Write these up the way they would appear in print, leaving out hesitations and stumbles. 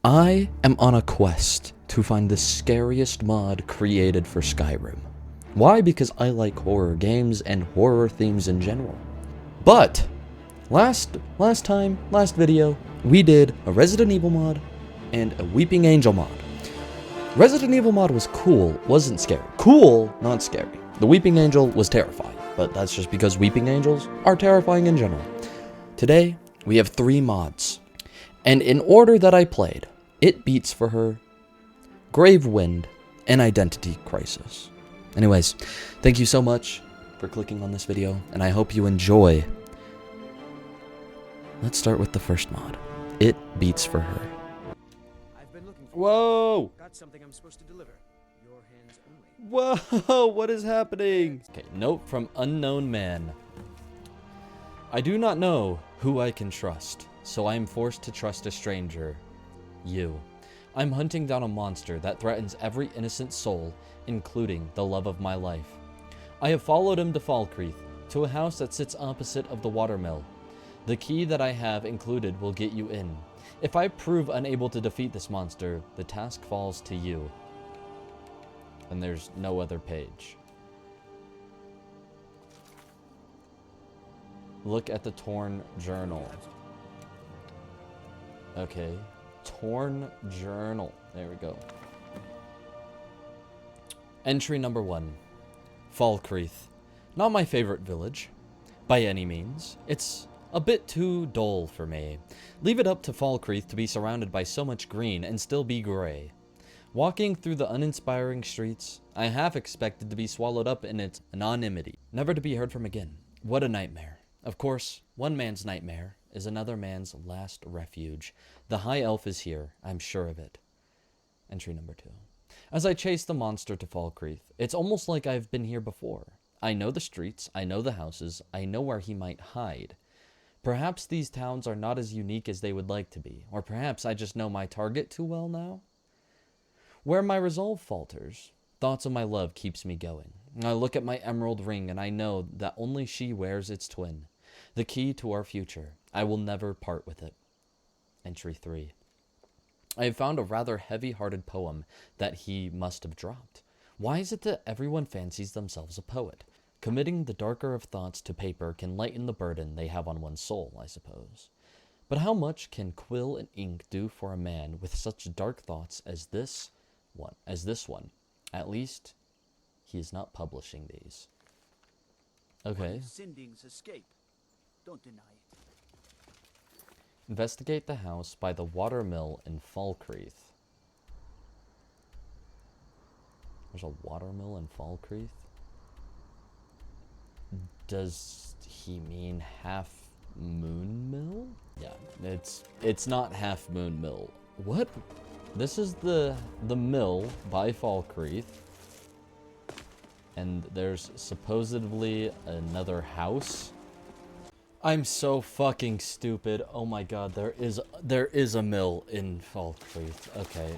I am on a quest to find the scariest mod created for Skyrim. Why? Because I like horror games and horror themes in general. But last video, we did a Resident Evil mod and a Weeping Angel mod. Resident Evil mod was cool, wasn't scary. Cool, not scary. The Weeping Angel was terrifying, but that's just because Weeping Angels are terrifying in general. Today, we have 3 mods. And in order that I played, It Beats for Her, Gravewind, and Identity Crisis. Anyways, thank you so much for clicking on this video, and I hope you enjoy. Let's start with the first mod. It Beats for Her. I've been looking for Whoa! Got something I'm supposed to deliver. Your hands only. Whoa, what is happening? Okay, note from unknown man. I do not know who I can trust, so I am forced to trust a stranger. You. I'm hunting down a monster that threatens every innocent soul, including the love of my life. I have followed him to Falkreath, to a house that sits opposite of the watermill. The key that I have included will get you in. If I prove unable to defeat this monster, the task falls to you. And there's no other page. Look at the torn journal. Okay. Torn journal. There we go. Entry number 1. Falkreath. Not my favorite village, by any means. It's a bit too dull for me. Leave it up to Falkreath to be surrounded by so much green and still be gray. Walking through the uninspiring streets, I half expected to be swallowed up in its anonymity, never to be heard from again. What a nightmare. Of course, one man's nightmare is another man's last refuge. The High Elf is here, I'm sure of it. Entry number 2. As I chase the monster to Falkreath, it's almost like I've been here before. I know the streets, I know the houses, I know where he might hide. Perhaps these towns are not as unique as they would like to be, or perhaps I just know my target too well now. Where my resolve falters, thoughts of my love keeps me going. I look at my emerald ring and I know that only she wears its twin. The key to our future. I will never part with it. Entry 3. I have found a rather heavy-hearted poem that he must have dropped. Why is it that everyone fancies themselves a poet? Committing the darker of thoughts to paper can lighten the burden they have on one's soul, I suppose. But how much can quill and ink do for a man with such dark thoughts as this one? At least, he is not publishing these. Okay. Sinding's escape. Don't deny it. Investigate the house by the watermill in Falkreath. There's a watermill in Falkreath? Does he mean Half Moon Mill? Yeah, it's not Half Moon Mill. What? This is the mill by Falkreath. And there's supposedly another house. I'm so fucking stupid. Oh my god, there is a mill in Falkreath. Okay.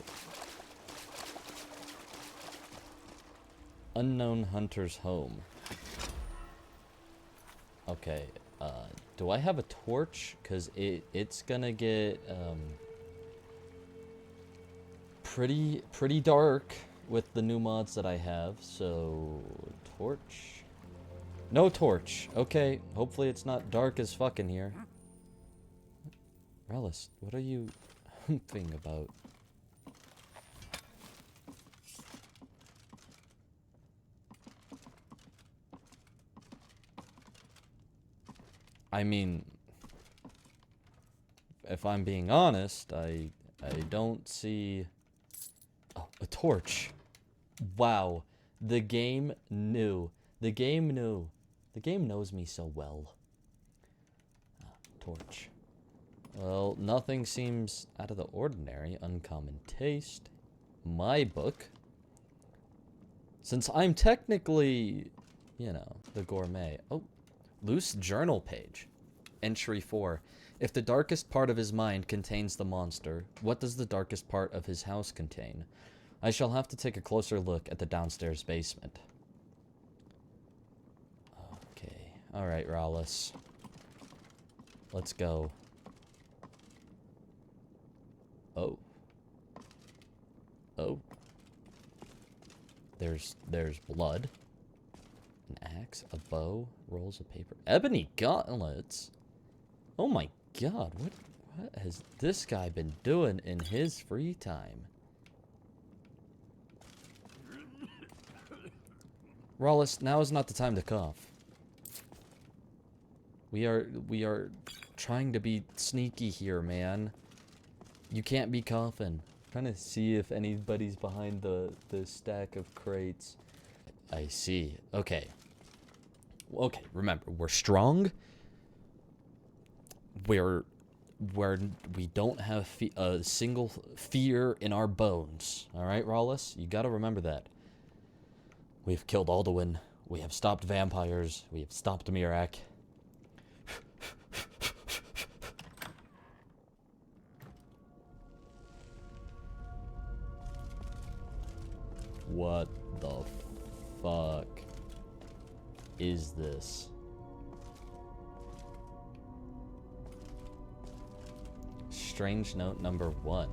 Unknown hunter's home. Okay, do I have a torch? Cause it's gonna get pretty dark with the new mods that I have. So torch. No torch. Okay, hopefully it's not dark as fuck in here. Relish, what are you humping about? I mean, if I'm being honest, I don't see... Oh, a torch. Wow, the game knew. The game knew. The game knows me so well. Torch. Well, nothing seems out of the ordinary. Uncommon taste. My book. Since I'm technically, you know, the gourmet. Oh, loose journal page. Entry 4. If the darkest part of his mind contains the monster, what does the darkest part of his house contain? I shall have to take a closer look at the downstairs basement. Alright, Rallis. Let's go. Oh. There's blood. An axe, a bow, rolls of paper. Ebony gauntlets? Oh my god, what has this guy been doing in his free time? Rawless, now is not the time to cough. We are trying to be sneaky here, man. You can't be coughing. Trying to see if anybody's behind the stack of crates. I see. Okay. Okay, remember, we're strong. We don't have a single fear in our bones. All right, Rawless? You gotta remember that. We've killed Alduin. We have stopped vampires. We have stopped Mirak. What the fuck is this? Strange note number 1.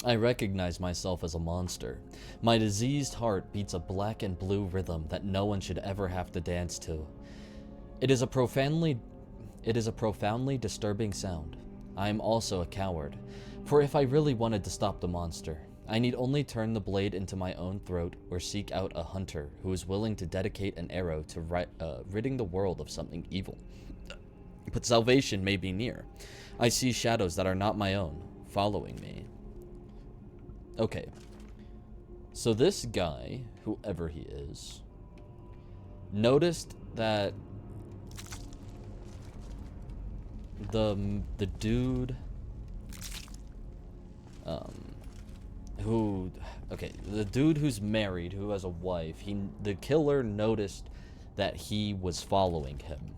I recognize myself as a monster. My diseased heart beats a black and blue rhythm that no one should ever have to dance to. It is a profoundly disturbing sound. I am also a coward, for if I really wanted to stop the monster, I need only turn the blade into my own throat or seek out a hunter who is willing to dedicate an arrow to ridding the world of something evil. But salvation may be near. I see shadows that are not my own, following me. Okay. So this guy, whoever he is, noticed that the dude the dude who's married, who has a wife, the killer noticed that he was following him.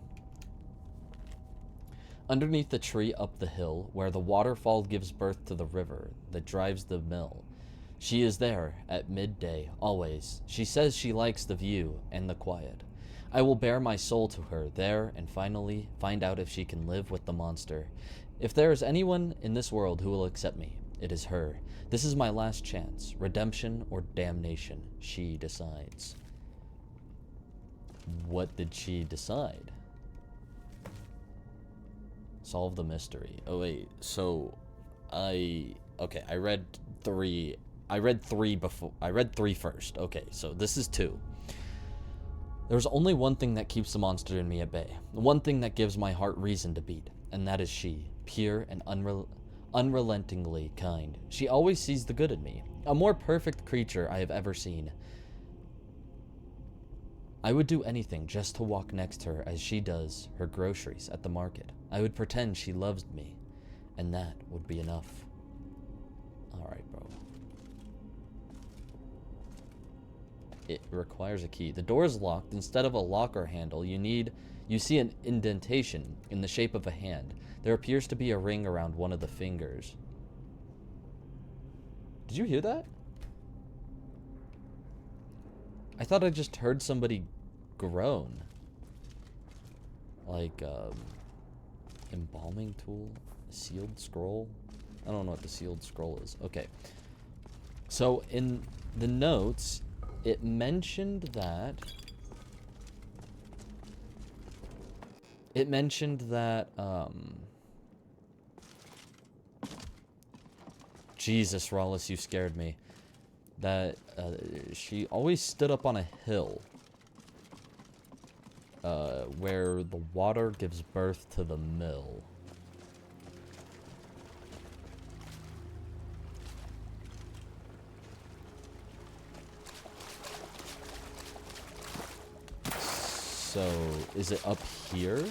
Underneath the tree up the hill, where the waterfall gives birth to the river that drives the mill, she is there at midday, always. She says she likes the view and the quiet. I will bare my soul to her there and finally find out if she can live with the monster. If there is anyone in this world who will accept me, it is her. This is my last chance. Redemption or damnation. She decides. What did she decide? Solve the mystery. Oh wait, so I read 3. I read 3 before. I read 3 first. Okay, so this is 2. There's only one thing that keeps the monster in me at bay. One thing that gives my heart reason to beat, and that is she, pure and unrelentingly kind. She always sees the good in me, a more perfect creature I have ever seen. I would do anything just to walk next to her as she does her groceries at the market. I would pretend she loves me, and that would be enough. Alright, bro. It requires a key. The door is locked. Instead of a locker handle, you see an indentation in the shape of a hand. There appears to be a ring around one of the fingers. Did you hear that? I thought I just heard somebody groan. Like, embalming tool? Sealed scroll? I don't know what the sealed scroll is. Okay. So, in the notes, it mentioned that... Jesus, Rawless, you scared me. That she always stood up on a hill where the water gives birth to the mill. So, is it up here?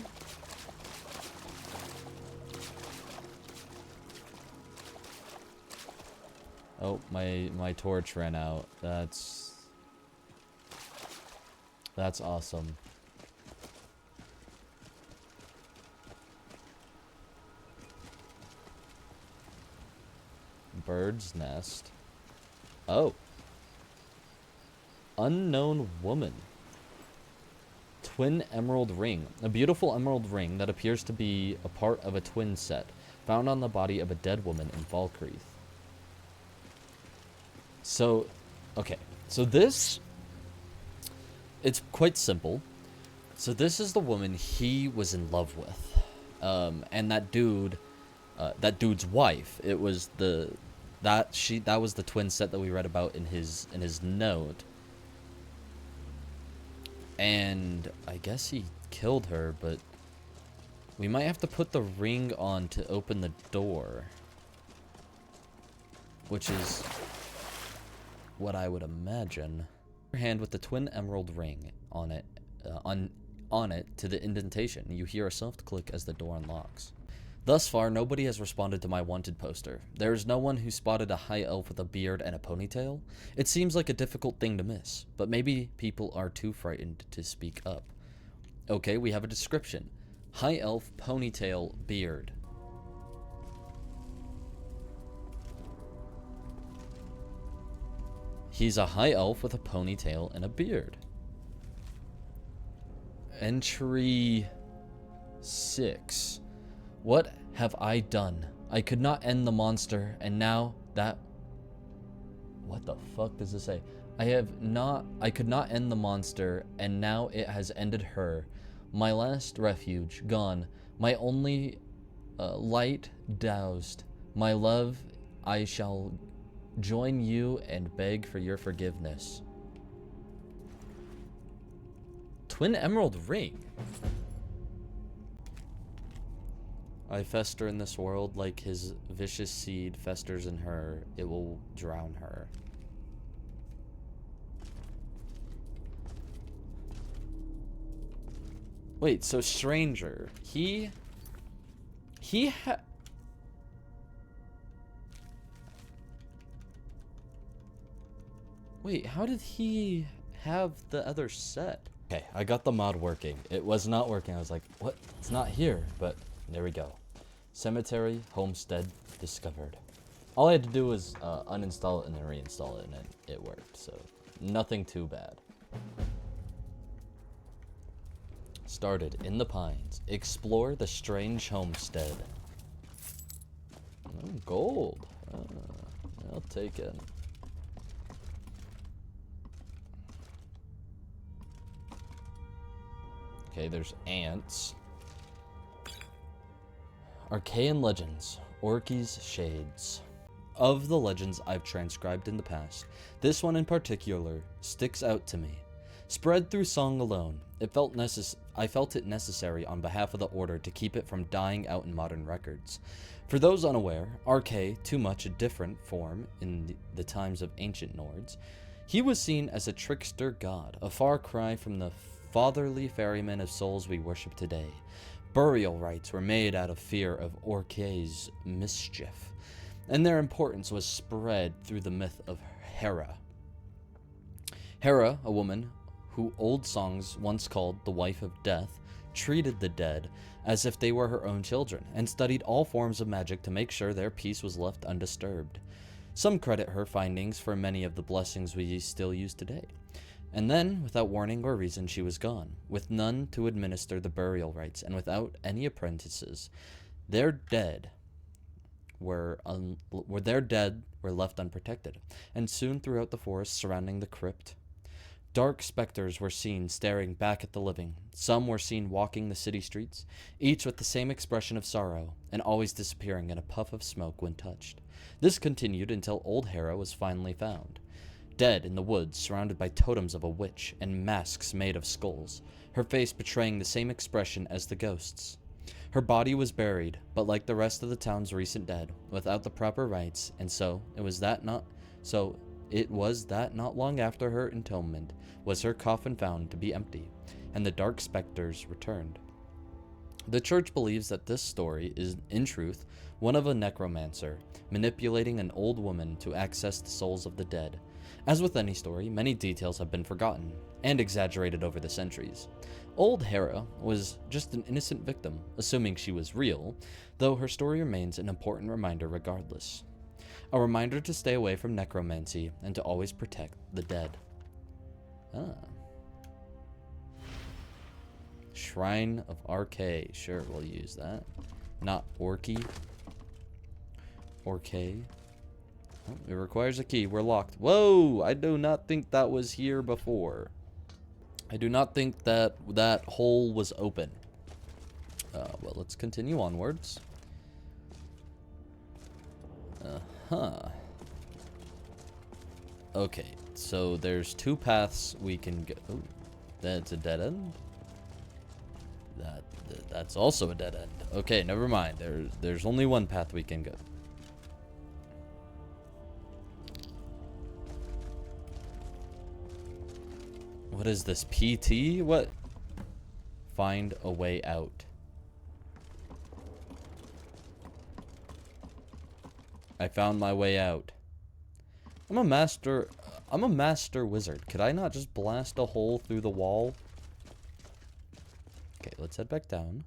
Oh, my torch ran out. That's awesome. Bird's nest. Oh. Unknown woman. Twin emerald ring. A beautiful emerald ring that appears to be a part of a twin set, found on the body of a dead woman in Falkreath. So, okay. So this, it's quite simple. So this is the woman he was in love with. And that dude's wife, it was that was the twin set that we read about in his note. And I guess he killed her, but we might have to put the ring on to open the door, which is what I would imagine. Your hand with the twin emerald ring on it, on it to the indentation. You hear a soft click as the door unlocks. Thus far, nobody has responded to my wanted poster. There is no one who spotted a high elf with a beard and a ponytail. It seems like a difficult thing to miss, but maybe people are too frightened to speak up. Okay, we have a description. High elf, ponytail, beard. He's a high elf with a ponytail and a beard. Entry 6. What have I done? I could not end the monster, and now that... What the fuck does this say? I could not end the monster, and now it has ended her. My last refuge, gone. My only light doused. My love, I shall join you and beg for your forgiveness. Twin emerald ring. I fester in this world like his vicious seed festers in her. It will drown her. Wait, so stranger. He Wait, how did he have the other set? Okay, I got the mod working. It was not working. I was like, what? It's not here, but there we go. Cemetery, homestead, discovered. All I had to do was uninstall it and then reinstall it, and it worked, so nothing too bad. Started in the pines. Explore the strange homestead. Oh, gold. I'll take it. Okay, there's ants. Archaean legends. Orky's shades. Of the legends I've transcribed in the past, this one in particular sticks out to me. Spread through song alone, I felt it necessary on behalf of the Order to keep it from dying out in modern records. For those unaware, Arche, too much a different form in the times of ancient Nords, he was seen as a trickster god, a far cry from the fatherly ferryman of souls we worship today. Burial rites were made out of fear of Orche's mischief, and their importance was spread through the myth of Hera. Hera, a woman who old songs once called the wife of death, treated the dead as if they were her own children, and studied all forms of magic to make sure their peace was left undisturbed. Some credit her findings for many of the blessings we still use today. And then, without warning or reason, she was gone, with none to administer the burial rites, and without any apprentices. Their dead were left unprotected, and soon throughout the forest surrounding the crypt, dark specters were seen staring back at the living. Some were seen walking the city streets, each with the same expression of sorrow, and always disappearing in a puff of smoke when touched. This continued until old Hera was finally found. Dead in the woods, surrounded by totems of a witch and masks made of skulls, her face betraying the same expression as the ghosts. Her body was buried, but like the rest of the town's recent dead, without the proper rites, and so it was that not long after her entombment was her coffin found to be empty, and the dark specters returned. The church believes that this story is, in truth, one of a necromancer, manipulating an old woman to access the souls of the dead. As with any story, many details have been forgotten and exaggerated over the centuries. Old Hera was just an innocent victim, assuming she was real, though her story remains an important reminder regardless. A reminder to stay away from necromancy and to always protect the dead. Shrine of Arche. Sure, we'll use that. Not Orky. Orche. Oh, it requires a key. We're locked. Whoa! I do not think that was here before. I do not think that that hole was open. Well, let's continue onwards. Uh-huh. Okay, so there's 2 paths we can go. Oh, that's a dead end. That's also a dead end. Okay, never mind. There's only 1 path we can go. What is this? PT? What? Find a way out. I found my way out. I'm a master wizard. Could I not just blast a hole through the wall? Okay, let's head back down.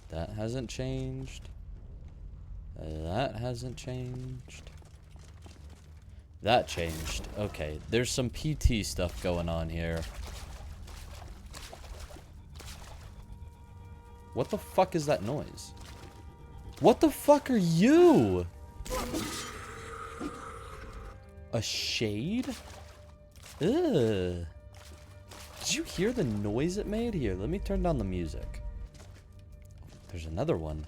That hasn't changed. That hasn't changed. That changed. Okay, there's some PT stuff going on here. What the fuck is that noise? What the fuck are you? A shade? Ugh. Did you hear the noise it made? Here, let me turn down the music. There's another one.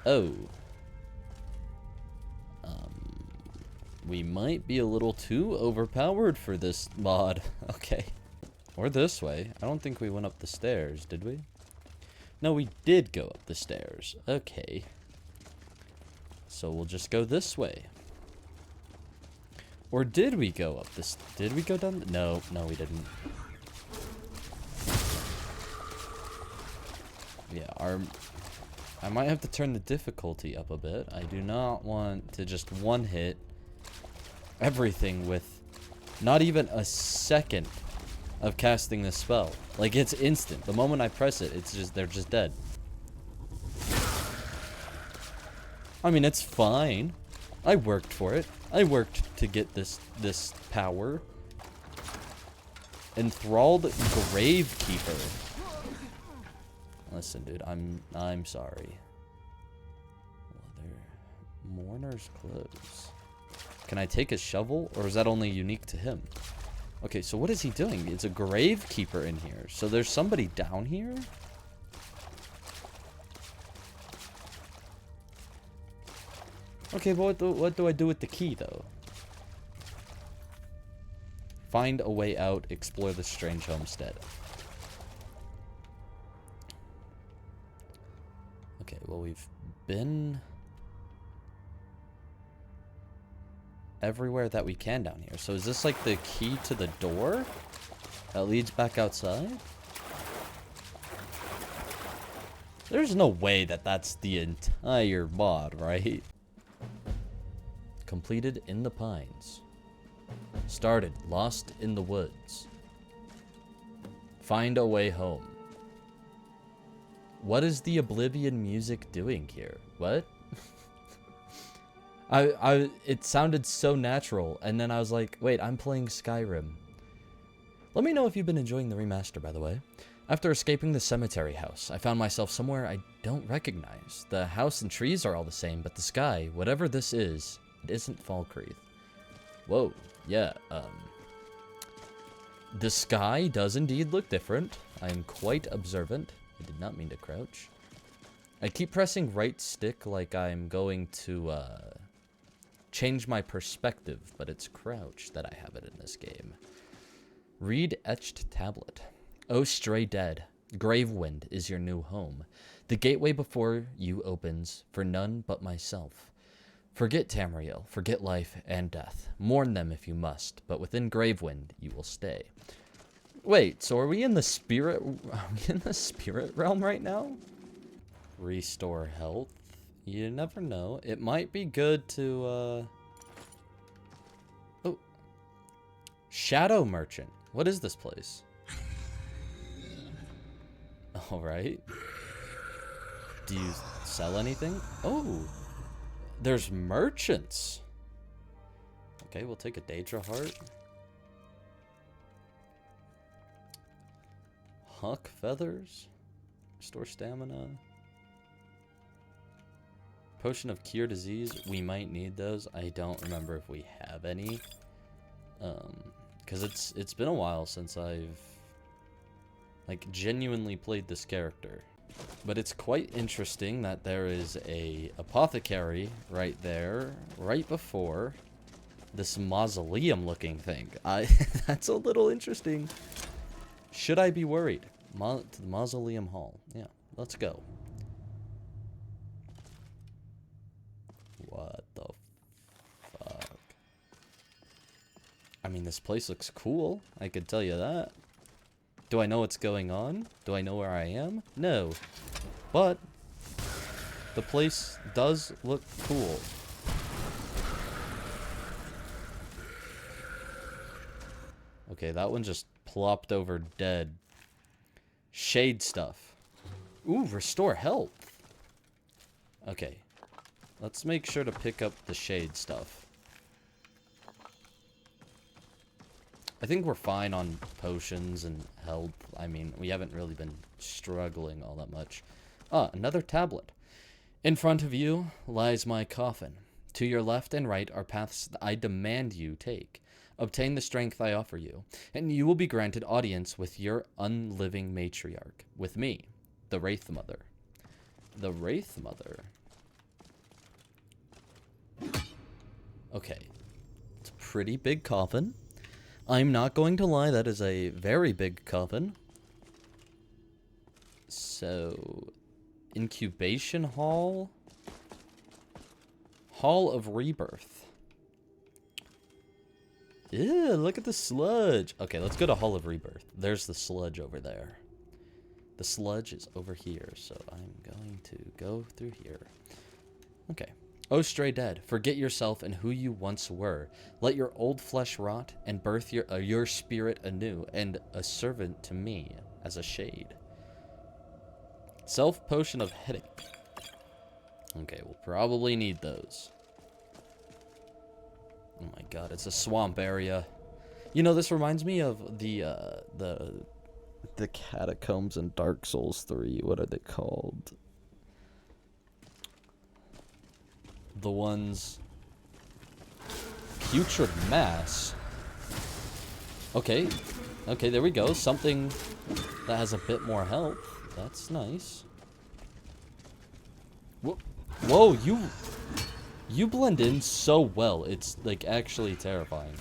Oh. We might be a little too overpowered for this mod. Okay. Or this way. I don't think we went up the stairs, did we? No, we did go up the stairs. Okay. So we'll just go this way. Or did we go up this? Did we go down? No, we didn't. Yeah, I might have to turn the difficulty up a bit. I do not want to just one-hit everything with not even a second of casting this spell. Like, it's instant. The moment I press it, it's just, they're just dead. I mean, it's fine. I worked for it. I worked to get this power. Enthralled Gravekeeper. Listen, dude, I'm sorry. Leather. Mourner's clothes. Can I take his shovel, or is that only unique to him? Okay, so what is he doing? It's a Gravekeeper in here. So there's somebody down here? Okay, but what do I do with the key, though? Find a way out, explore the strange homestead. Okay, well, we've been everywhere that we can down here. So is this like the key to the door that leads back outside? There's no way that that's the entire mod, right? Completed in the pines. Started lost in the woods. Find a way home. What is the Oblivion music doing here? What? It sounded so natural, and then I was like, wait, I'm playing Skyrim. Let me know if you've been enjoying the remaster, by the way. After escaping the cemetery house, I found myself somewhere I don't recognize. The house and trees are all the same, but the sky, whatever this is, it isn't Falkreath. Whoa, yeah, the sky does indeed look different. I am quite observant. I did not mean to crouch. I keep pressing right stick like I'm going to, change my perspective, but it's crouch that I have it in this game. Read etched tablet. Oh, stray dead, Gravewind is your new home. The gateway before you opens for none but myself. Forget Tamriel, forget life and death. Mourn them if you must, but within Gravewind you will stay. Wait, so are we in the spirit realm right now? Restore health. You never know. It might be good to, Oh. Shadow Merchant. What is this place? Alright. Do you sell anything? Oh. There's merchants. Okay, we'll take a Daedra heart. Huck feathers. Restore stamina. Potion of Cure Disease. We might need those. I don't remember if we have any. Because it's been a while since I've, like, genuinely played this character. But it's quite interesting that there is a apothecary right there, right before this mausoleum-looking thing. That's a little interesting. Should I be worried? To the Mausoleum Hall. Yeah, let's go. What the fuck? I mean, this place looks cool. I could tell you that. Do I know what's going on? Do I know where I am? No. But the place does look cool. Okay, that one just plopped over dead. Shade stuff. Ooh, restore health. Okay. Let's make sure to pick up the shade stuff. I think we're fine on potions and health. I mean, we haven't really been struggling all that much. Ah, another tablet. In front of you lies my coffin. To your left and right are paths that I demand you take. Obtain the strength I offer you, and you will be granted audience with your unliving matriarch. With me, the Wraith Mother. The Wraith Mother. Okay. It's a pretty big coffin. I'm not going to lie, that is a very big coffin. So, incubation hall. Hall of Rebirth. Ew, look at the sludge. Okay, let's go to Hall of Rebirth. There's the sludge over there. The sludge is over here, so I'm going to go through here. Okay. O stray dead, forget yourself and who you once were. Let your old flesh rot and birth your spirit anew, and a servant to me as a shade. Self potion of headache. Okay, we'll probably need those. Oh my god, it's a swamp area. You know, this reminds me of the catacombs in Dark Souls 3. What are they called? The ones... Putrid Mass. Okay. Okay, there we go. Something that has a bit more health. That's nice. Whoa, you blend in so well. It's, like, actually terrifying.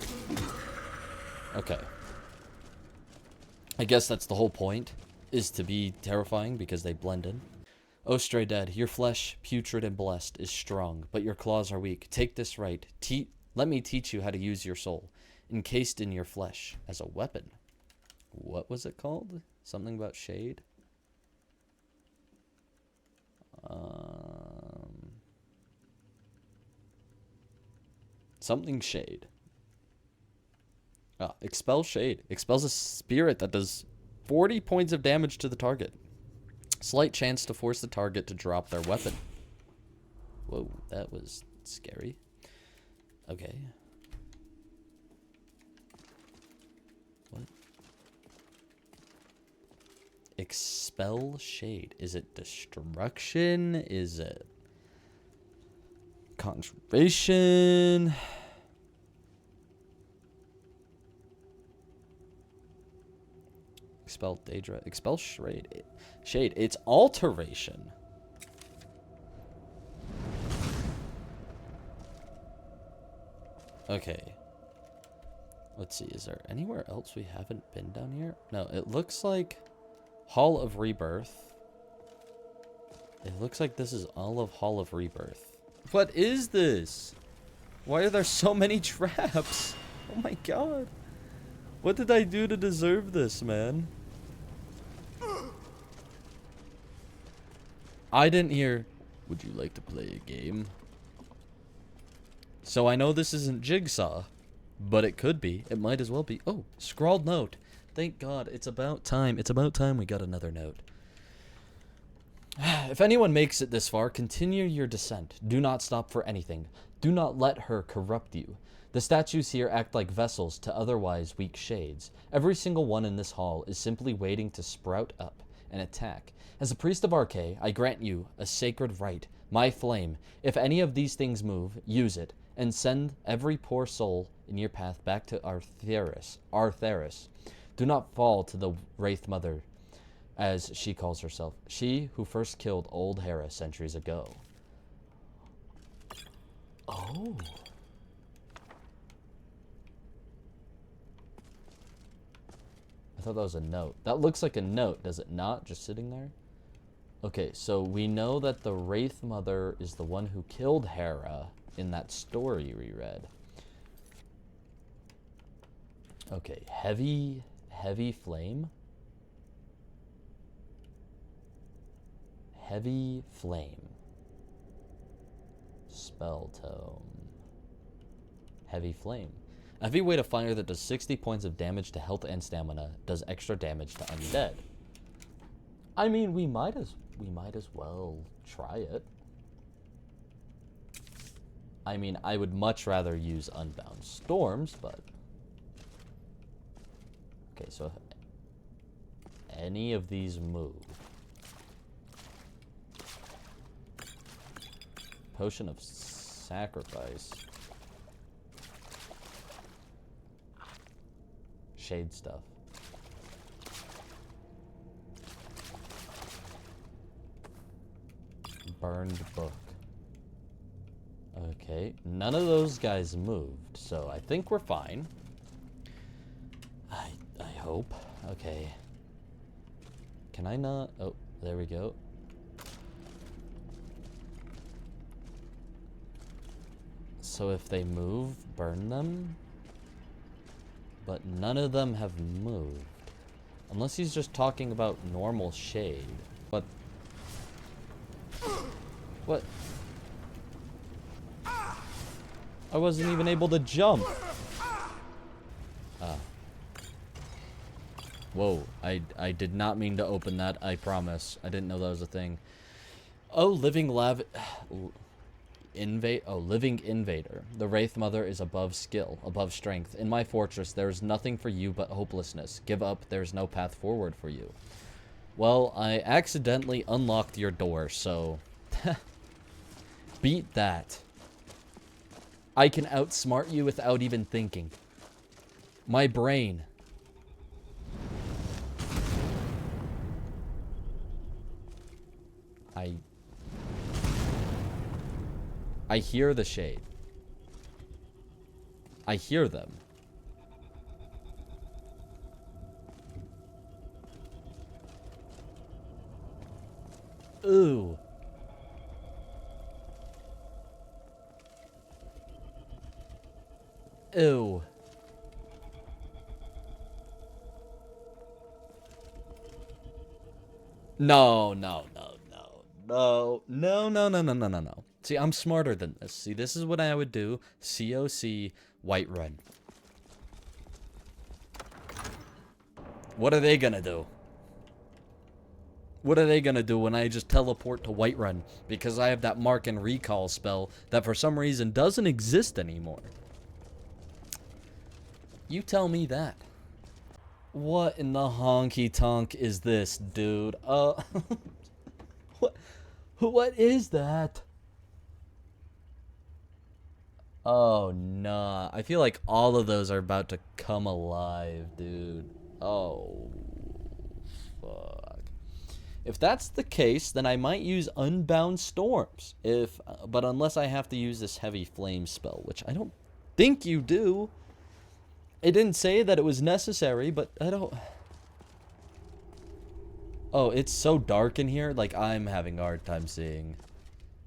Okay. I guess that's the whole point, is to be terrifying because they blend in. O stray dead, your flesh, putrid and blessed, is strong, but your claws are weak. Take this right. Let me teach you how to use your soul, encased in your flesh, as a weapon. What was it called? Something about shade? Something shade. Ah, expel shade. Expels a spirit that does 40 points of damage to the target. Slight chance to force the target to drop their weapon. Whoa, that was scary. Okay. What? Expel shade. Is it destruction? Is it conservation? Expel Daedra. Expel Shade. Shade. It's alteration. Okay. Let's see. Is there anywhere else we haven't been down here? No, it looks like Hall of Rebirth. It looks like this is all of Hall of Rebirth. What is this? Why are there so many traps? Oh my god. What did I do to deserve this, man? I didn't hear, would you like to play a game? So I know this isn't Jigsaw, but it could be. It might as well be. Oh, scrawled note. Thank God. It's about time. It's about time we got another note. If anyone makes it this far, continue your descent. Do not stop for anything. Do not let her corrupt you. The statues here act like vessels to otherwise weak shades. Every single one in this hall is simply waiting to sprout up, and attack. As a priest of Arche, I grant you a sacred right, my flame. If any of these things move, use it, and send every poor soul in your path back to Artheris. Do not fall to the Wraith Mother, as she calls herself, she who first killed old Hera centuries ago. Oh. I thought that was a note. That looks like a note, does it not? Just sitting there? Okay, so we know that the Wraith Mother is the one who killed Hera in that story we read. Okay, heavy flame. Heavy flame. Spell tome. Heavy flame. A heavy weight of fire that does 60 points of damage to health and stamina, does extra damage to undead. I mean, we might as well try it. I mean, I would much rather use Unbound Storms, but... Okay, so if any of these move... Potion of Sacrifice. Shade stuff. Burned book. Okay, none of those guys moved, so I think we're fine. I hope. Okay. Can I not? Oh, there we go. So if they move, burn them? But none of them have moved. Unless he's just talking about normal shade. But... What? I wasn't even able to jump. Ah. Whoa, I did not mean to open that, I promise. I didn't know that was a thing. Oh, living invader. The Wraith Mother is above skill, above strength. In my fortress, there is nothing for you but hopelessness. Give up, there is no path forward for you. Well, I accidentally unlocked your door, so... Beat that. I can outsmart you without even thinking. My brain. I hear the shade. I hear them. Ooh. Ew. No. See, I'm smarter than this. See, this is what I would do. COC Whiterun. What are they gonna do? What are they gonna do when I just teleport to Whiterun? Because I have that mark and recall spell that for some reason doesn't exist anymore. You tell me that. What in the honky tonk is this, dude? What is that? Oh, nah. I feel like all of those are about to come alive, dude. Oh, fuck. If that's the case, then I might use Unbound Storms. But unless I have to use this Heavy Flame spell, which I don't think you do. It didn't say that it was necessary, but I don't... Oh, it's so dark in here, like I'm having a hard time seeing.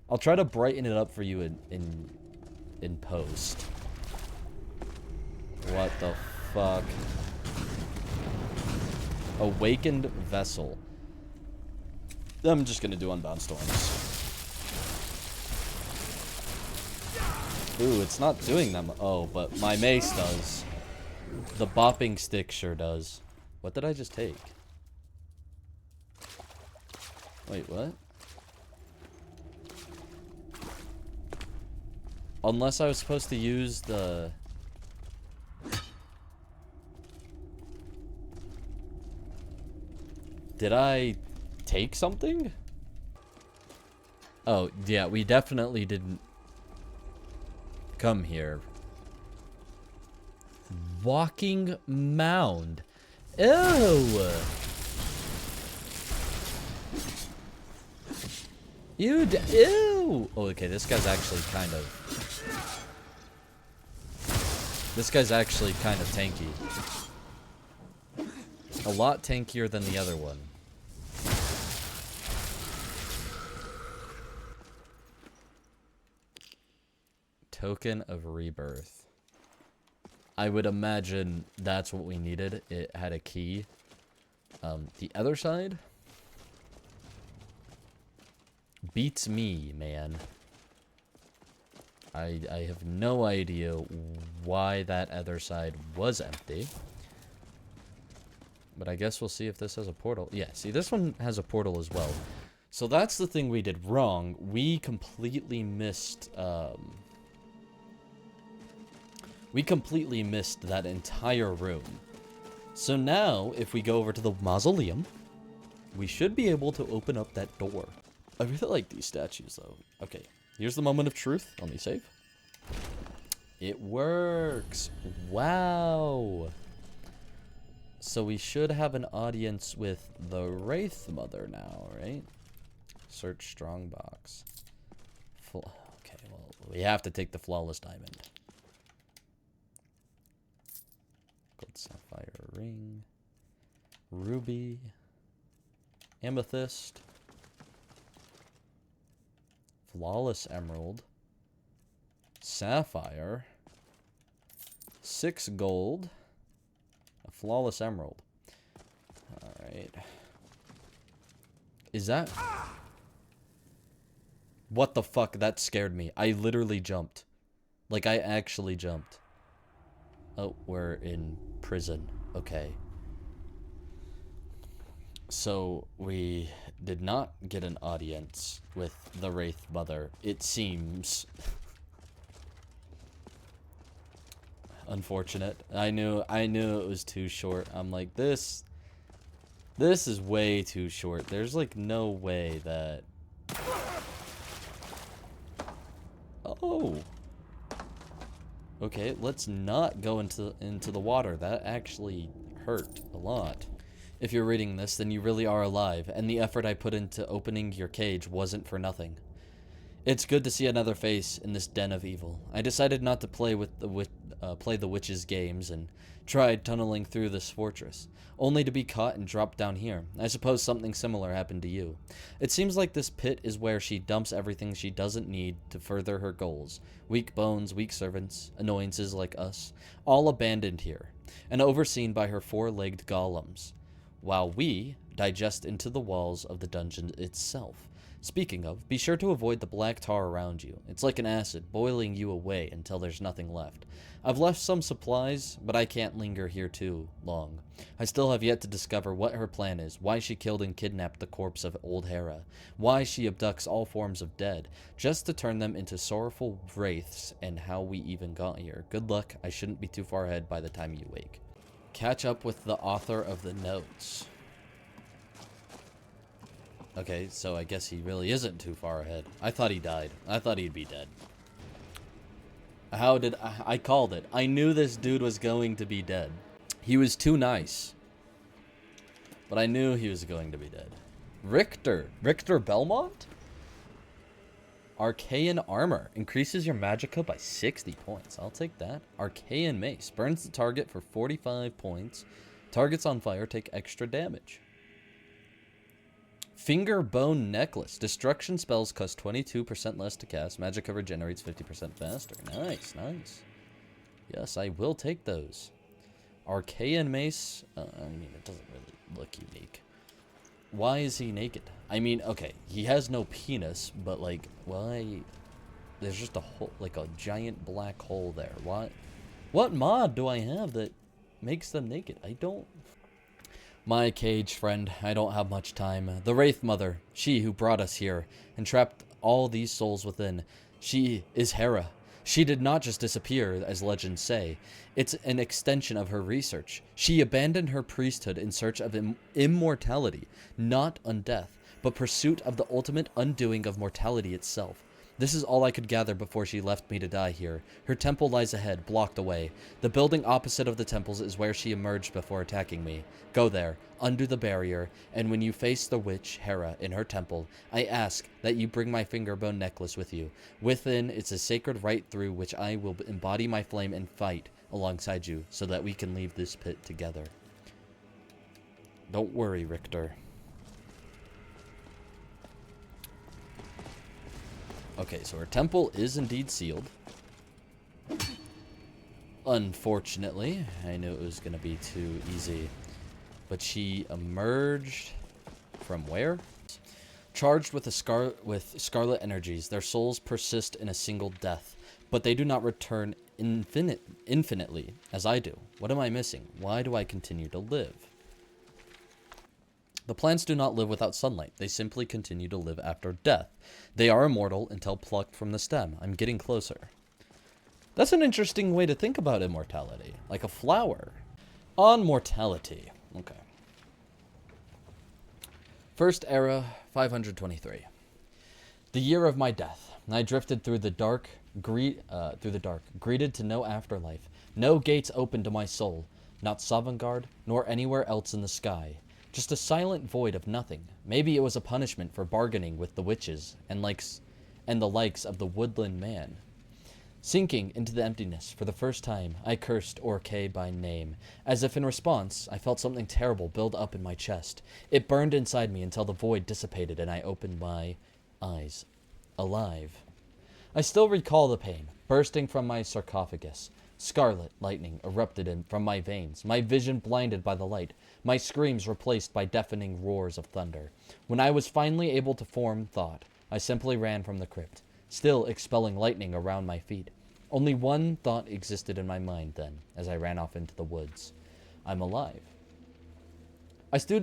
I'll try to brighten it up for you in post. What the fuck? Awakened Vessel. I'm just gonna do Unbound Storms. Ooh, it's not doing them. Oh, but my mace does. The bopping stick sure does. What did I just take? Wait, what? Unless I was supposed to use the... Did I take something? Oh, yeah, we definitely didn't come here. Walking mound. Ew. Ew. Oh, okay, this guy's actually kind of... This guy's actually kind of tanky. A lot tankier than the other one. Token of rebirth. I would imagine that's what we needed. It had a key. The other side beats me, man. I have no idea why that other side was empty. But I guess we'll see if this has a portal. Yeah, see, this one has a portal as well. So that's the thing we did wrong. We completely missed, that entire room. So now, if we go over to the mausoleum, we should be able to open up that door. I really like these statues, though. Okay, here's the moment of truth. Let me save. It works. Wow. So we should have an audience with the Wraith Mother now, right? Search strongbox. Okay, well, we have to take the flawless diamond. Gold sapphire ring. Ruby. Amethyst. Flawless emerald. Sapphire. 6 gold. A flawless emerald. Alright. Is that... What the fuck? That scared me. I literally jumped. Like, I actually jumped. Oh, we're in prison. Okay. So, we did not get an audience with the Wraith Mother, it seems. Unfortunate. I knew it was too short. I'm like, this is way too short. There's like no way that... Oh. Okay, let's not go into the water. That actually hurt a lot. If you're reading this, then you really are alive, and the effort I put into opening your cage wasn't for nothing. It's good to see another face in this den of evil. I decided not to play the witch's games and tried tunneling through this fortress, only to be caught and dropped down here. I suppose something similar happened to you. It seems like this pit is where she dumps everything she doesn't need to further her goals. Weak bones, weak servants, annoyances like us, all abandoned here, and overseen by her 4-legged golems, while we digest into the walls of the dungeon itself. Speaking of, be sure to avoid the black tar around you. It's like an acid, boiling you away until there's nothing left. I've left some supplies, but I can't linger here too long. I still have yet to discover what her plan is, why she killed and kidnapped the corpse of old Hera, why she abducts all forms of dead, just to turn them into sorrowful wraiths, and how we even got here. Good luck, I shouldn't be too far ahead by the time you wake. Catch up with the author of the notes. Okay, so I guess he really isn't too far ahead. I thought he died. I thought he'd be dead. How did... I called it. I knew this dude was going to be dead. He was too nice. But I knew he was going to be dead. Richter. Richter Belmont? Archaean Armor. Increases your magicka by 60 points. I'll take that. Archaean Mace. Burns the target for 45 points. Targets on fire take extra damage. Finger Bone Necklace. Destruction spells cost 22% less to cast. Magicka regenerates 50% faster. Nice, nice. Yes, I will take those. Archaean Mace. I mean, it doesn't really look unique. Why is he naked? I mean, okay, he has no penis, but like, why? There's just a hole, like a giant black hole there. What mod do I have that makes them naked? I don't... My cage, friend, I don't have much time. The Wraith Mother, she who brought us here, and trapped all these souls within. She is Hera. She did not just disappear, as legends say. It's an extension of her research. She abandoned her priesthood in search of immortality, not undeath. but pursuit of the ultimate undoing of mortality itself. This is all I could gather before she left me to die here. Her temple lies ahead, blocked away. The building opposite of the temples is where she emerged before attacking me. Go there, undo the barrier, and when you face the witch, Hera, in her temple, I ask that you bring my fingerbone necklace with you. Within, it's a sacred rite through which I will embody my flame and fight alongside you, so that we can leave this pit together. Don't worry, Richter. Okay, so her temple is indeed sealed. Unfortunately, I knew it was going to be too easy. But she emerged from where? Charged with scarlet energies, their souls persist in a single death, but they do not return infinitely, as I do. What am I missing? Why do I continue to live? The plants do not live without sunlight. They simply continue to live after death. They are immortal until plucked from the stem. I'm getting closer. That's an interesting way to think about immortality. Like a flower. On mortality. Okay. First era, 523. The year of my death. I drifted through the dark, greeted to no afterlife. No gates open to my soul. Not Sovngarde, nor anywhere else in the sky. Just a silent void of nothing. Maybe it was a punishment for bargaining with the witches and the likes of the woodland man. Sinking into the emptiness for the first time, I cursed Orkay by name. As if in response, I felt something terrible build up in my chest. It burned inside me until the void dissipated and I opened my eyes. Alive. I still recall the pain, bursting from my sarcophagus. Scarlet lightning erupted from my veins, my vision blinded by the light, my screams replaced by deafening roars of thunder. When I was finally able to form thought, I simply ran from the crypt, still expelling lightning around my feet. Only one thought existed in my mind then, as I ran off into the woods. I'm alive. I still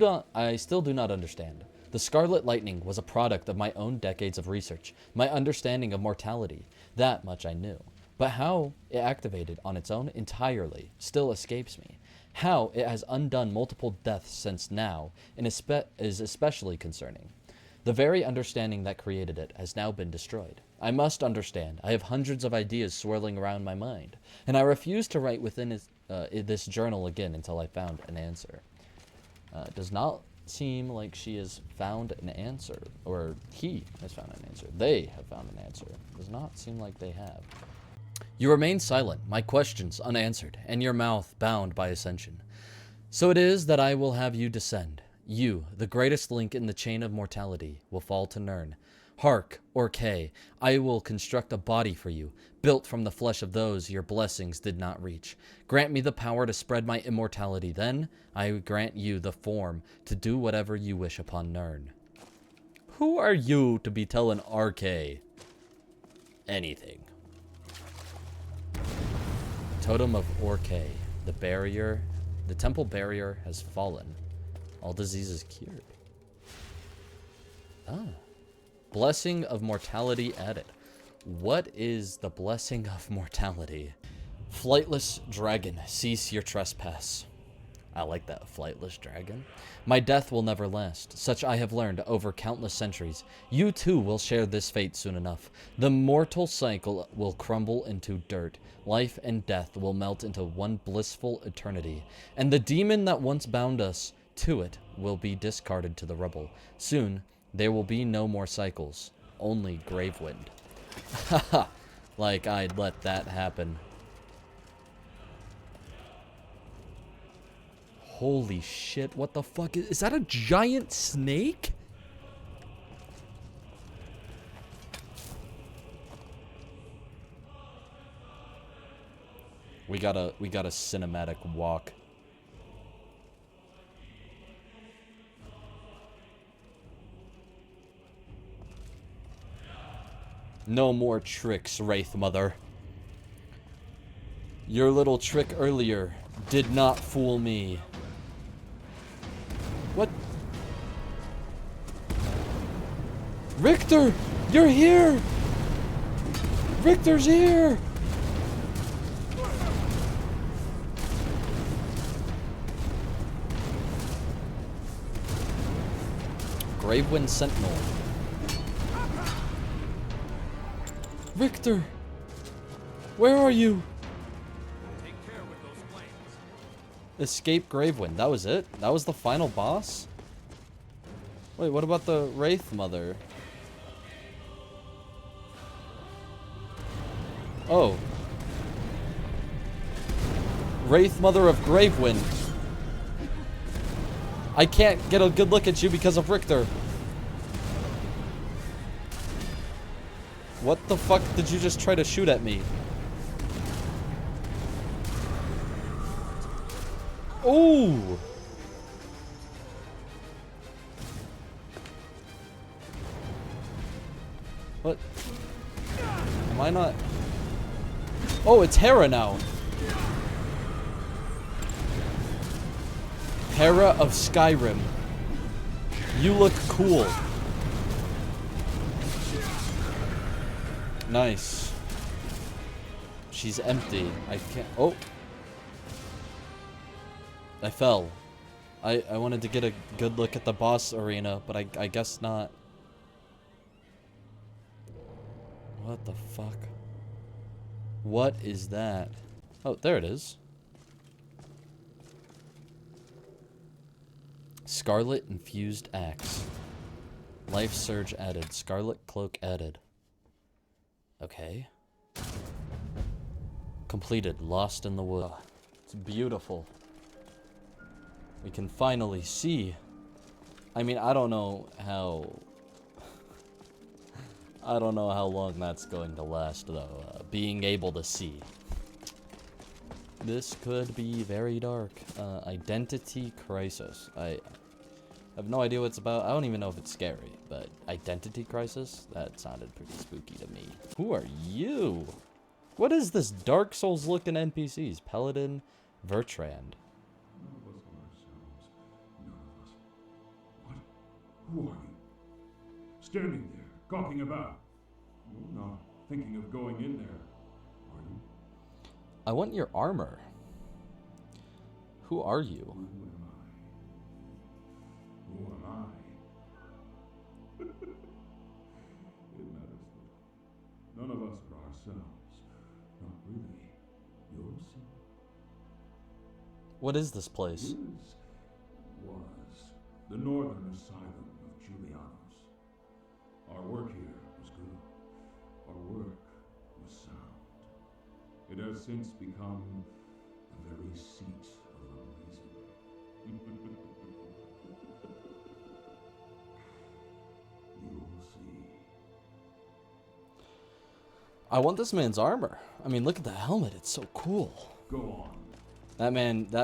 do not understand. The Scarlet Lightning was a product of my own decades of research, my understanding of mortality. That much I knew. But how it activated on its own entirely still escapes me. How it has undone multiple deaths since now is especially concerning. The very understanding that created it has now been destroyed. I must understand. I have hundreds of ideas swirling around my mind, and I refuse to write within this journal again until I found an answer. It does not seem like she has found an answer, or he has found an answer. They have found an answer. It does not seem like they have. You remain silent, my questions unanswered, and your mouth bound by ascension. So it is that I will have you descend. You, the greatest link in the chain of mortality, will fall to Nirn. Hark, Orkay, I will construct a body for you, built from the flesh of those your blessings did not reach. Grant me the power to spread my immortality, then I grant you the form to do whatever you wish upon Nirn. Who are you to be telling Orkay anything? Totem of Orkay. The temple barrier has fallen. All diseases cured. Ah. Blessing of mortality added. What is the blessing of mortality? Flightless dragon, cease your trespass. I like that, flightless dragon. My death will never last. Such I have learned over countless centuries. You too will share this fate soon enough. The mortal cycle will crumble into dirt. Life and death will melt into one blissful eternity. And the demon that once bound us to it will be discarded to the rubble. Soon, there will be no more cycles. Only Gravewind. Haha. Like I'd let that happen. Holy shit, what the fuck is that a giant snake? We got a cinematic walk. No more tricks, Wraith Mother. Your little trick earlier did not fool me. What? Richter! You're here! Richter's here! Gravewind Sentinel. Richter! Where are you? Take care with those flames. Escape Gravewind. That was it? That was the final boss? Wait, what about the Wraith Mother? Oh. Wraith Mother of Gravewind. I can't get a good look at you because of Richter. What the fuck did you just try to shoot at me? Ooh! What? Am I not? Oh, it's Hera now. Hera of Skyrim. You look cool. Nice. She's empty. I can't. Oh. I fell. I wanted to get a good look at the boss arena, but I guess not. What the fuck? What is that? Oh, there it is. Scarlet infused axe. Life surge added. Scarlet cloak added. Okay. Completed. Lost in the wood. Oh, it's beautiful. We can finally see. I mean, I don't know how... I don't know how long that's going to last, though. Being able to see. This could be very dark. Identity crisis. I have no idea what it's about. I don't even know if it's scary, but identity crisis? That sounded pretty spooky to me. Who are you? What is this Dark Souls looking NPCs? Paladin, Vertrand. None of us are ourselves. None of us. What? Who are you? Standing there, gawking about. You're not thinking of going in there, are you? I want your armor. Who are you? Who am I? Who am I? It matters little. None of us are ourselves. Not really. You'll see. What is this place? This was the Northern Asylum of Julianos. Our work here was good. Our work was sound. It has since become the very seat of reason. You'll see. I want this man's armor. I mean, look at the helmet. It's so cool. Go on. That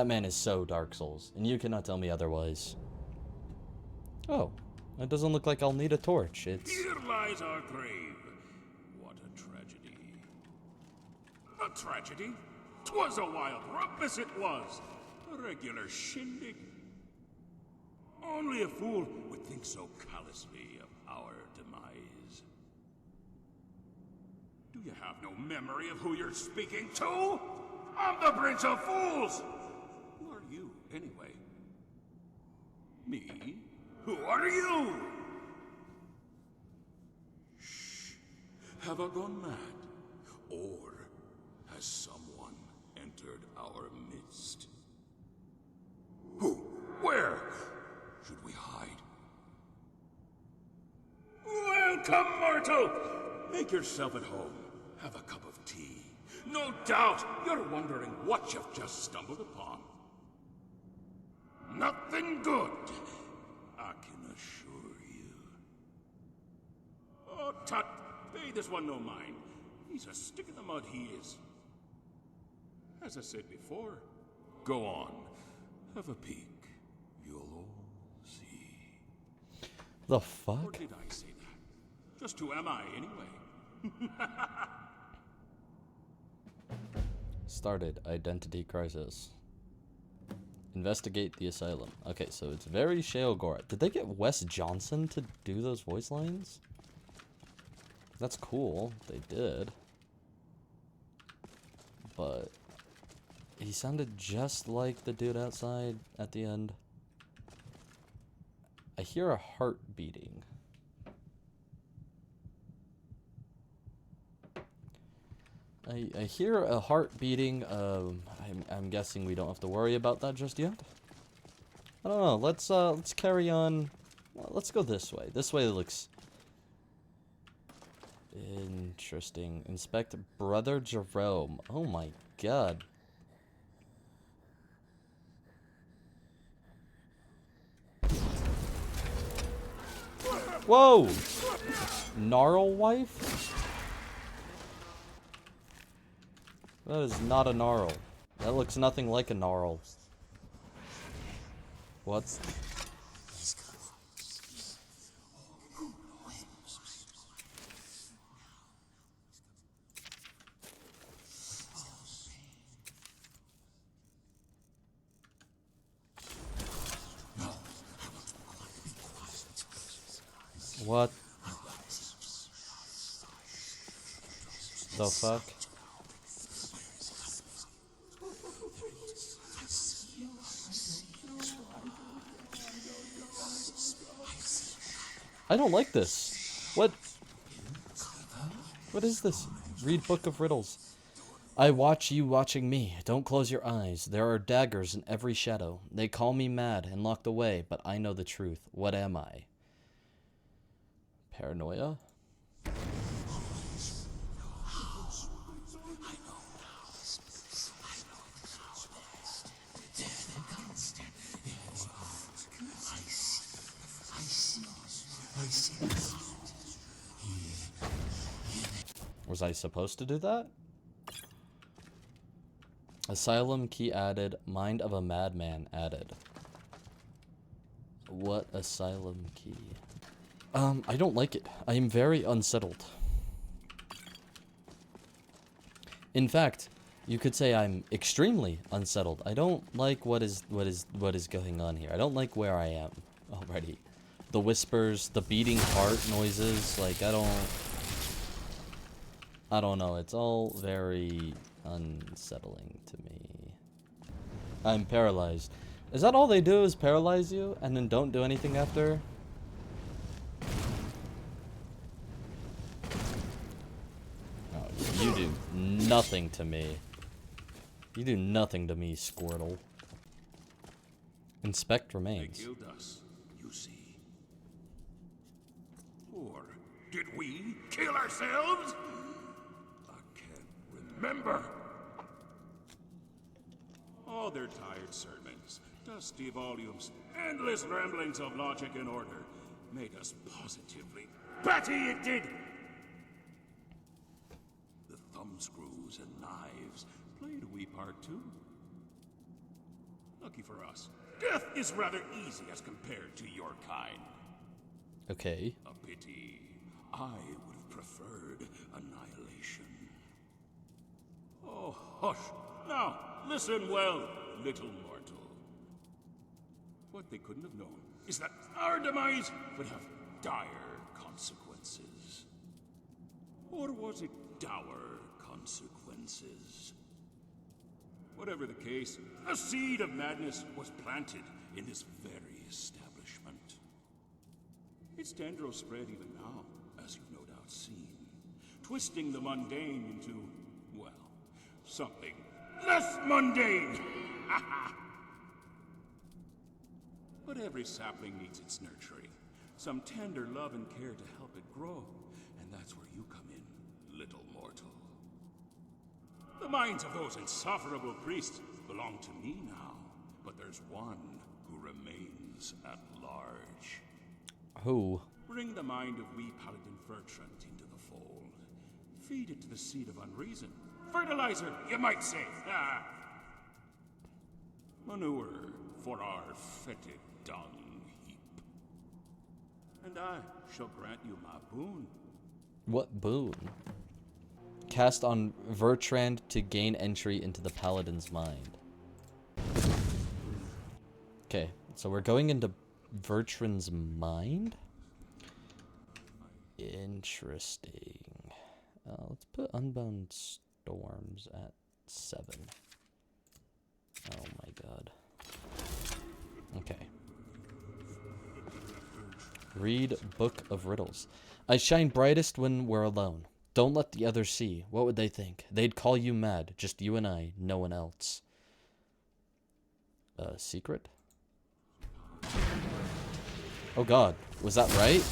man is so Dark Souls, and you cannot tell me otherwise. Oh, it doesn't look like I'll need a torch. It's... Here lies our grave. What a tragedy. A tragedy? 'Twas a wild rumpus, it was. A regular shindig. Only a fool would think so callously of our demise. Do you have no memory of who you're speaking to? I'm the Prince of Fools! Who are you, anyway? Me? Who are you? Shh. Have I gone mad? Or has someone entered our midst? Who? Where? Should we hide? Welcome, mortal! Make yourself at home. Have a cup of tea. No doubt you're wondering what you've just stumbled upon. Nothing good, I can assure you. Oh, tut, pay this one no mind. He's a stick in the mud, he is. As I said before, go on, have a peek. You'll all see. The Or fuck? did I say that? Just who am I, anyway? Started identity crisis. Investigate the asylum. Okay, so it's very Sheogora. Did they get Wes Johnson to do those voice lines? That's cool. They did. But he sounded just like the dude outside at the end. I hear a heart beating. I hear a heart beating. I'm guessing we don't have to worry about that just yet. I don't know. Let's carry on. Well, let's go this way. This way looks interesting. Inspect Brother Jerome. Oh my god. Whoa! Gnarl wife? That is not a gnarl. That looks nothing like a gnarl. What? What the fuck? I don't like this. What is this? Read Book of Riddles. I watch you watching me. Don't close your eyes. There are daggers in every shadow. They call me mad and locked away, but I know the truth. What am I? Paranoia? Was I supposed to do that? Asylum key added. Mind of a madman added. What asylum key? I don't like it. I am very unsettled. In fact, you could say I'm extremely unsettled. I don't like what is going on here. I don't like where I am already. The whispers, the beating heart noises, like I don't know. It's all very unsettling to me. I'm paralyzed. Is that all they do, is paralyze you and then don't do anything after? You do nothing to me. You do nothing to me, Squirtle. Inspect remains. They killed us, you see. Or did we kill ourselves? I can't remember. All their tired sermons, dusty volumes, endless ramblings of logic and order made us positively batty, it did! The thumbscrews and knives played a wee part too. Lucky for us, death is rather easy as compared to your kind. Okay. A pity. I would have preferred annihilation. Oh, hush. Now, listen well, little mortal. What they couldn't have known is that our demise would have dire consequences. Or was it dour consequences? Whatever the case, a seed of madness was planted in this very establishment. Its tendrils spread even now, as you've no doubt seen, twisting the mundane into, well, something less mundane! But every sapling needs its nurturing, some tender love and care to help it grow, and that's where you come in, little mortal. The minds of those insufferable priests belong to me now, but there's one who remains at large. Who? Bring the mind of wee Paladin Bertrand into the fold. Feed it to the seed of unreason. Fertilizer, you might say. Ah. Manure for our fetid dung heap. And I shall grant you my boon. What boon? Cast on Bertrand to gain entry into the Paladin's mind. Okay, so we're going into Bertrand's mind? Interesting. Let's put Unbound Storms at 7. Oh my god. Okay. Read Book of Riddles. I shine brightest when we're alone. Don't let the others see. What would they think? They'd call you mad. Just you and I, no one else. Secret? Oh god, was that right?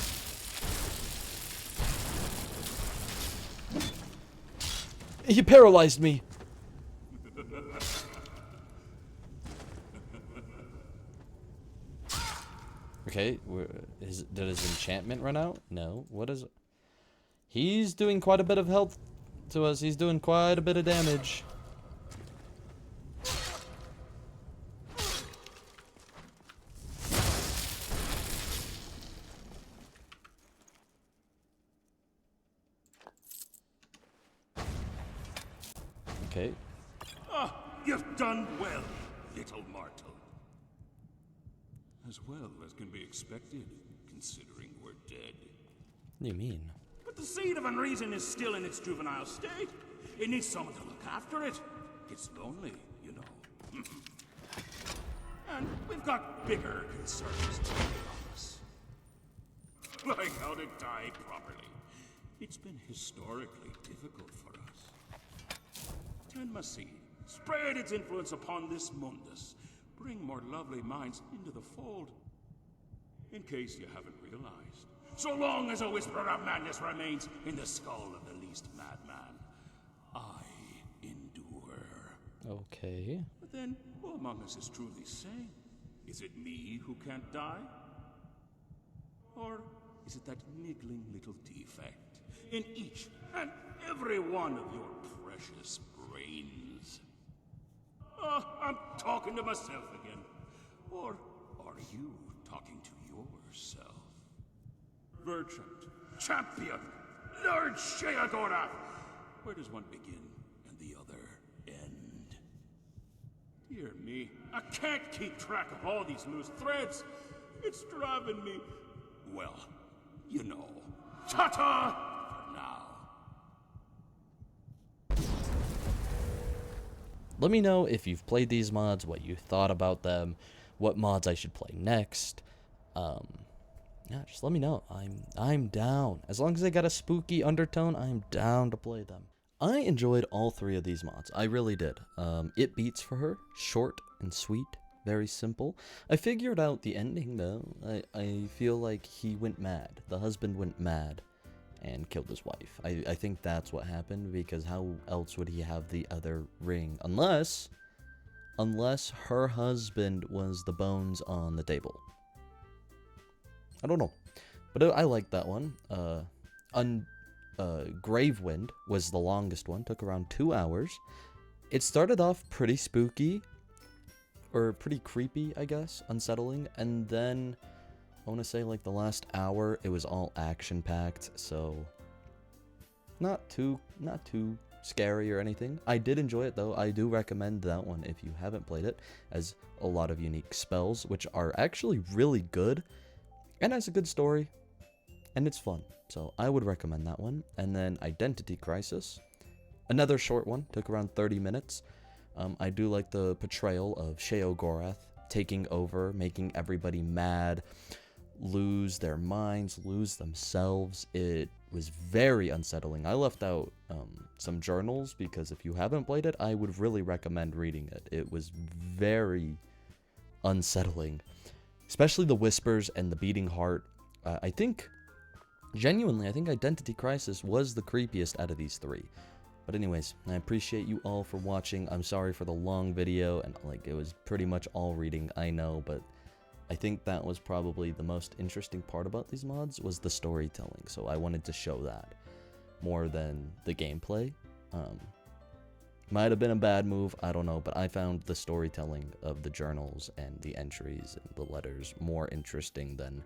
He paralyzed me! Okay, did his enchantment run out? No. What is it? He's doing quite a bit of health to us. He's doing quite a bit of damage. Okay. Ah, you've done well, little mortal. As well as can be expected, considering we're dead. What do you mean? But the seed of unreason is still in its juvenile state. It needs someone to look after it. It's lonely, you know. And we've got bigger concerns to be honest. Like how to die properly. It's been historically difficult for us. Tenmacy spread its influence upon this mundus. Bring more lovely minds into the fold. In case you haven't realized. So long as a whisper of madness remains in the skull of the least madman, I endure. Okay. But then, who among us is truly sane? Is it me who can't die? Or is it that niggling little defect in each and every one of your precious brains? Oh, I'm talking to myself again. Or are you talking to yourself? Merchant, champion, Lord Sheagorath! Where does one begin and the other end? Dear me, I can't keep track of all these loose threads. It's driving me, well, you know. Ta-ta for now. Let me know if you've played these mods, what you thought about them, what mods I should play next. Yeah, just let me know. I'm down. As long as they got a spooky undertone, I'm down to play them. I enjoyed all three of these mods. I really did. It Beats for Her, short and sweet, very simple. I figured out the ending though. I feel like he went mad. The husband went mad and killed his wife. I think that's what happened, because how else would he have the other ring? Unless her husband was the bones on the table. I don't know. But I like that one. Gravewind was the longest one. Took around 2 hours. It started off pretty spooky. Or pretty creepy, I guess. Unsettling. And then, I want to say like the last hour, it was all action-packed. So, not too scary or anything. I did enjoy it though. I do recommend that one if you haven't played it. As a lot of unique spells, which are actually really good. And has a good story, and it's fun, so I would recommend that one. And then Identity Crisis, another short one, took around 30 minutes. I do like the portrayal of Sheogorath taking over, making everybody mad, lose their minds, lose themselves. It was very unsettling. I left out some journals, because if you haven't played it, I would really recommend reading it. It was very unsettling. Especially the whispers and the beating heart. I think, genuinely, I think Identity Crisis was the creepiest out of these three. But anyways, I appreciate you all for watching. I'm sorry for the long video, and like it was pretty much all reading, I know, but I think that was probably the most interesting part about these mods, was the storytelling. So I wanted to show that more than the gameplay. Might have been a bad move, I don't know, but I found the storytelling of the journals and the entries and the letters more interesting than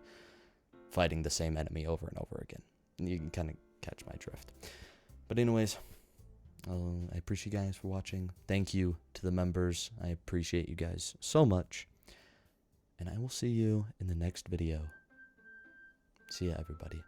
fighting the same enemy over and over again. You can kind of catch my drift. But anyways, I appreciate you guys for watching. Thank you to the members. I appreciate you guys so much. And I will see you in the next video. See ya, everybody.